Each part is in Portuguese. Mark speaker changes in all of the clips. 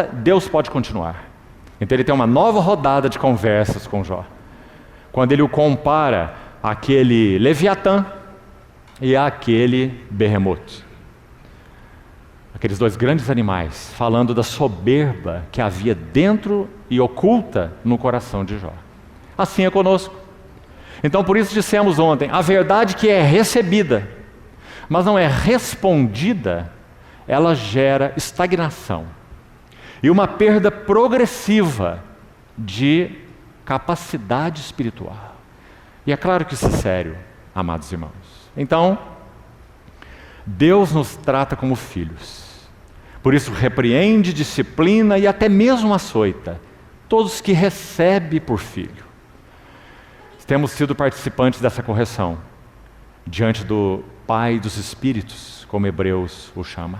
Speaker 1: Deus pode continuar. Então ele tem uma nova rodada de conversas com Jó, quando ele o compara àquele Leviatã e àquele Behemoth, aqueles dois grandes animais, falando da soberba que havia dentro e oculta no coração de Jó. Assim é conosco. Então por isso dissemos ontem, a verdade que é recebida, mas não é respondida, ela gera estagnação e uma perda progressiva de capacidade espiritual. E é claro que isso é sério, amados irmãos. Então, Deus nos trata como filhos. Por isso repreende, disciplina e até mesmo açoita todos que recebe por filho. Temos sido participantes dessa correção diante do Pai dos Espíritos, como Hebreus o chama.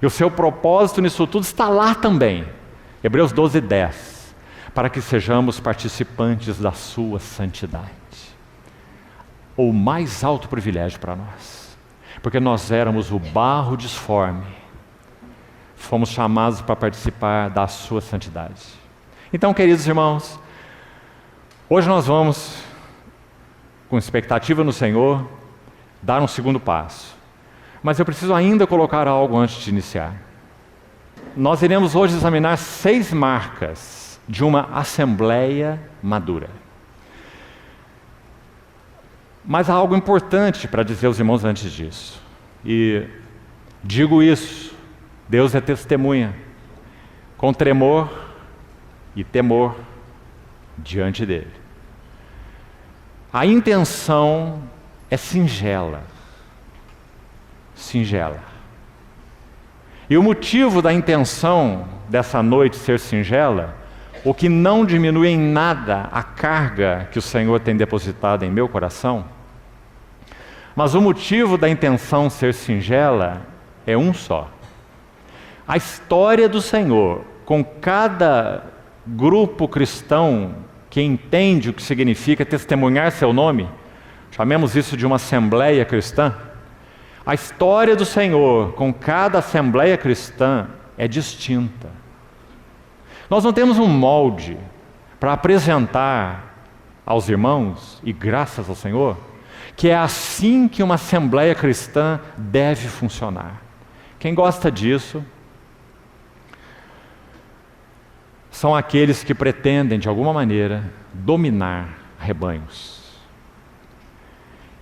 Speaker 1: E o seu propósito nisso tudo está lá também. Hebreus 12:10, para que sejamos participantes da sua santidade. O mais alto privilégio para nós, porque nós éramos o barro disforme, fomos chamados para participar da sua santidade. Então, queridos irmãos, hoje nós vamos, com expectativa no Senhor, dar um segundo passo. Mas eu preciso ainda colocar algo antes de iniciar. Nós iremos hoje examinar 6 marcas de uma assembleia madura. Mas há algo importante para dizer aos irmãos antes disso. E digo isso, Deus é testemunha, com tremor e temor diante dele. A intenção é singela. E o motivo da intenção dessa noite ser singela, o que não diminui em nada a carga que o Senhor tem depositado em meu coração, mas o motivo da intenção ser singela é um só. A história do Senhor com cada grupo cristão que entende o que significa testemunhar seu nome, chamemos isso de uma assembleia cristã. A história do Senhor com cada assembleia cristã é distinta. Nós não temos um molde para apresentar aos irmãos, e graças ao Senhor, que é assim que uma assembleia cristã deve funcionar. Quem gosta disso são aqueles que pretendem, de alguma maneira, dominar rebanhos.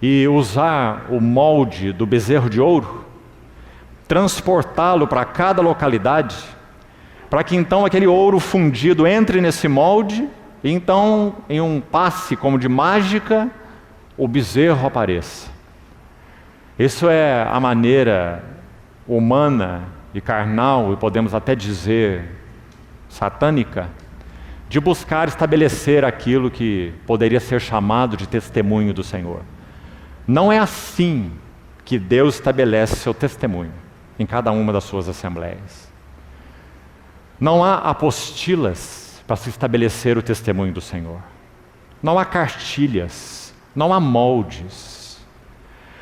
Speaker 1: E usar o molde do bezerro de ouro, transportá-lo para cada localidade, para que então aquele ouro fundido entre nesse molde, e então, em um passe como de mágica, o bezerro apareça. Isso é a maneira humana e carnal, e podemos até dizer satânica, de buscar estabelecer aquilo que poderia ser chamado de testemunho do Senhor. Não é assim que Deus estabelece seu testemunho em cada uma das suas assembleias. Não há apostilas para se estabelecer o testemunho do Senhor. Não há cartilhas, não há moldes.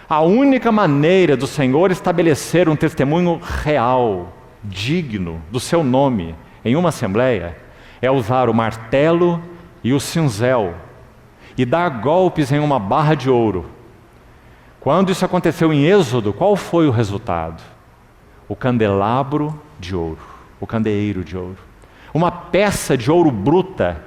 Speaker 1: A única maneira do Senhor estabelecer um testemunho real, digno do seu nome em uma assembleia, é usar o martelo e o cinzel e dar golpes em uma barra de ouro. Quando isso aconteceu em Êxodo, qual foi o resultado? O candelabro de ouro, o candeeiro de ouro. Uma peça de ouro bruta.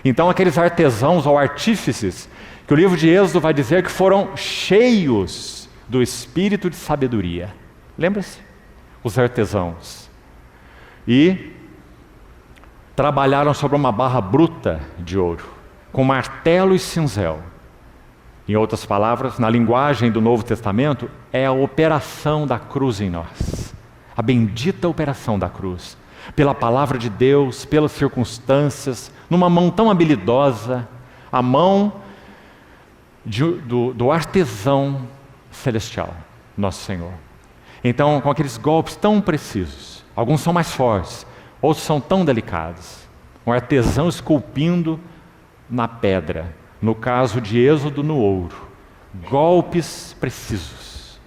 Speaker 1: Então aqueles artesãos ou artífices, que o livro de Êxodo vai dizer que foram cheios do espírito de sabedoria. Lembra-se? Os artesãos. E trabalharam sobre uma barra bruta de ouro, com martelo e cinzel. Em outras palavras, na linguagem do Novo Testamento, é a operação da cruz em nós. A bendita operação da cruz. Pela palavra de Deus, pelas circunstâncias, numa mão tão habilidosa, a mão do artesão celestial, nosso Senhor. Então, com aqueles golpes tão precisos, alguns são mais fortes, outros são tão delicados. Um artesão esculpindo na pedra, no caso de Êxodo, no ouro. Golpes precisos,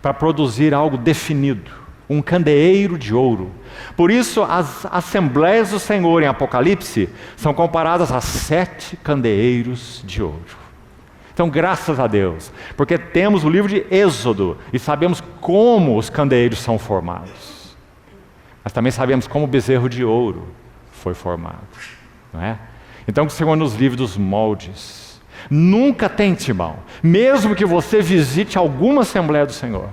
Speaker 1: para produzir algo definido, um candeeiro de ouro. Por isso, as assembleias do Senhor em Apocalipse são comparadas a 7 candeeiros de ouro. Então, graças a Deus, porque temos o livro de Êxodo e sabemos como os candeeiros são formados. Mas também sabemos como o bezerro de ouro foi formado, não é? Então, que o Senhor nos livre dos moldes. Nunca tente, irmão, mesmo que você visite alguma assembleia do Senhor,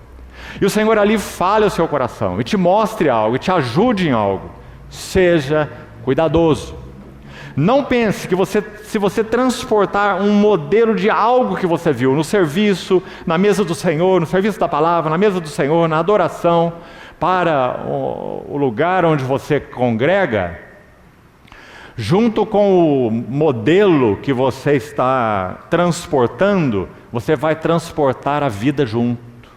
Speaker 1: e o Senhor ali fale ao seu coração, e te mostre algo, e te ajude em algo, seja cuidadoso. Não pense que se você transportar um modelo de algo que você viu no serviço, na mesa do Senhor, no serviço da palavra, na mesa do Senhor, na adoração, para o lugar onde você congrega, junto com o modelo que você está transportando, você vai transportar a vida junto.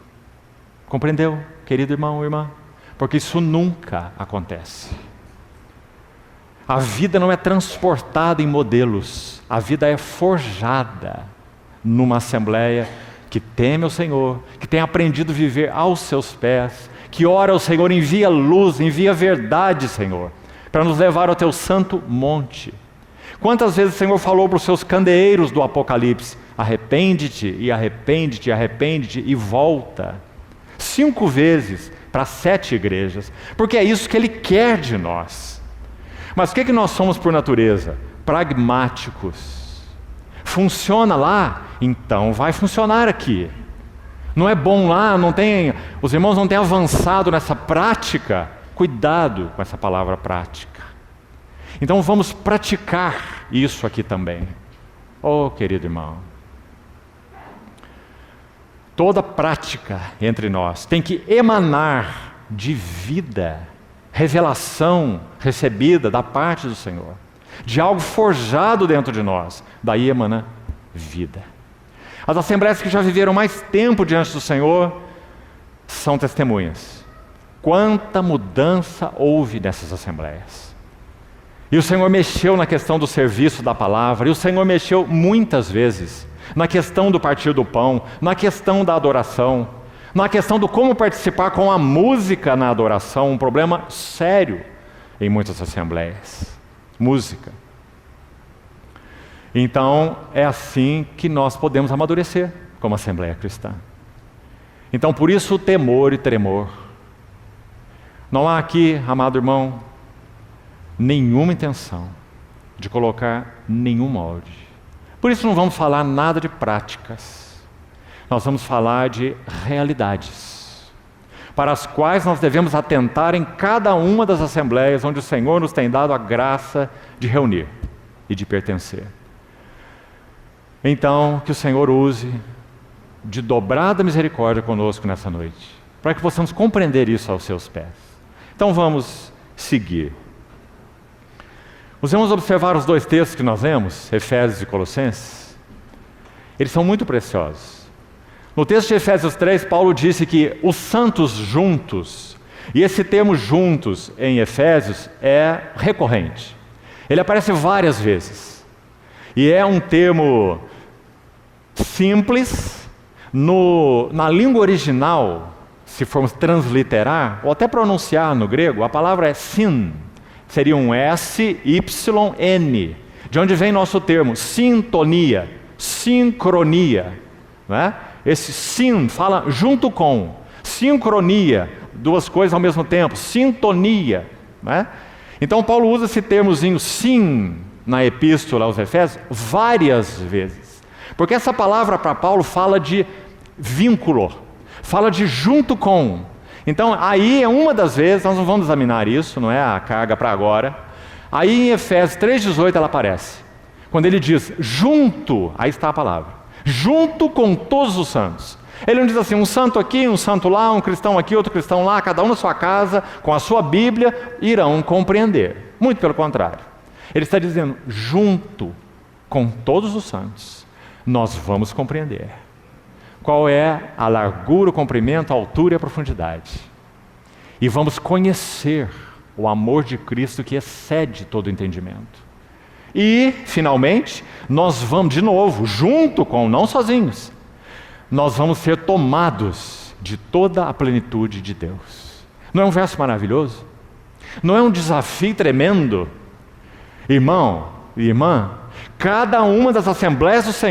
Speaker 1: Compreendeu, querido irmão ou irmã? Porque isso nunca acontece. A vida não é transportada em modelos, a vida é forjada numa assembleia que teme ao Senhor, que tem aprendido a viver aos seus pés, que ora ao Senhor, envia luz, envia verdade, Senhor, para nos levar ao teu santo monte. Quantas vezes o Senhor falou para os seus candeeiros do Apocalipse: arrepende-te, e arrepende-te, e arrepende-te, e volta. 5 vezes para 7 igrejas, porque é isso que Ele quer de nós. Mas o que nós somos por natureza? Pragmáticos. Funciona lá, então vai funcionar aqui. Não é bom lá, os irmãos não têm avançado nessa prática. Cuidado com essa palavra prática. Então vamos praticar isso aqui também. Oh, querido irmão, toda prática entre nós tem que emanar de vida, revelação recebida da parte do Senhor, de algo forjado dentro de nós, daí emana vida. As assembleias que já viveram mais tempo diante do Senhor são testemunhas. Quanta mudança houve nessas assembleias. E o Senhor mexeu na questão do serviço da palavra, e o Senhor mexeu muitas vezes na questão do partir do pão, na questão da adoração, na questão do como participar com a música na adoração, um problema sério em muitas assembleias. Música. Então, é assim que nós podemos amadurecer como assembleia cristã. Então, por isso o temor e tremor. Não há aqui, amado irmão, nenhuma intenção de colocar nenhum molde. Por isso não vamos falar nada de práticas. Nós vamos falar de realidades, para as quais nós devemos atentar em cada uma das assembleias onde o Senhor nos tem dado a graça de reunir e de pertencer. Então, que o Senhor use de dobrada misericórdia conosco nessa noite, para que possamos compreender isso aos seus pés. Então vamos seguir. Vamos observar os 2 textos que nós lemos, Efésios e Colossenses. Eles são muito preciosos. No texto de Efésios 3, Paulo disse que os santos juntos, e esse termo juntos em Efésios é recorrente. Ele aparece várias vezes. E é um termo simples, na língua original, se formos transliterar, ou até pronunciar no grego, a palavra é syn, seria um S-Y-N, de onde vem nosso termo, sintonia, sincronia, né? Esse syn fala junto com, sincronia, 2 coisas ao mesmo tempo, sintonia, né? Então Paulo usa esse termozinho syn na epístola aos Efésios várias vezes, porque essa palavra para Paulo fala de vínculo, fala de junto com. Então aí é uma das vezes, nós não vamos examinar isso, não é a carga para agora. Aí em Efésios 3,18 ela aparece, quando ele diz junto, aí está a palavra, junto com todos os santos. Ele não diz assim, um santo aqui, um santo lá, um cristão aqui, outro cristão lá, cada um na sua casa, com a sua Bíblia, irão compreender. Muito pelo contrário. Ele está dizendo, junto com todos os santos, nós vamos compreender qual é a largura, o comprimento, a altura e a profundidade. E vamos conhecer o amor de Cristo que excede todo entendimento. E, finalmente, nós vamos de novo, junto com, não sozinhos, nós vamos ser tomados de toda a plenitude de Deus. Não é um verso maravilhoso? Não é um desafio tremendo? Irmão e irmã, cada uma das Assembleias do Senhor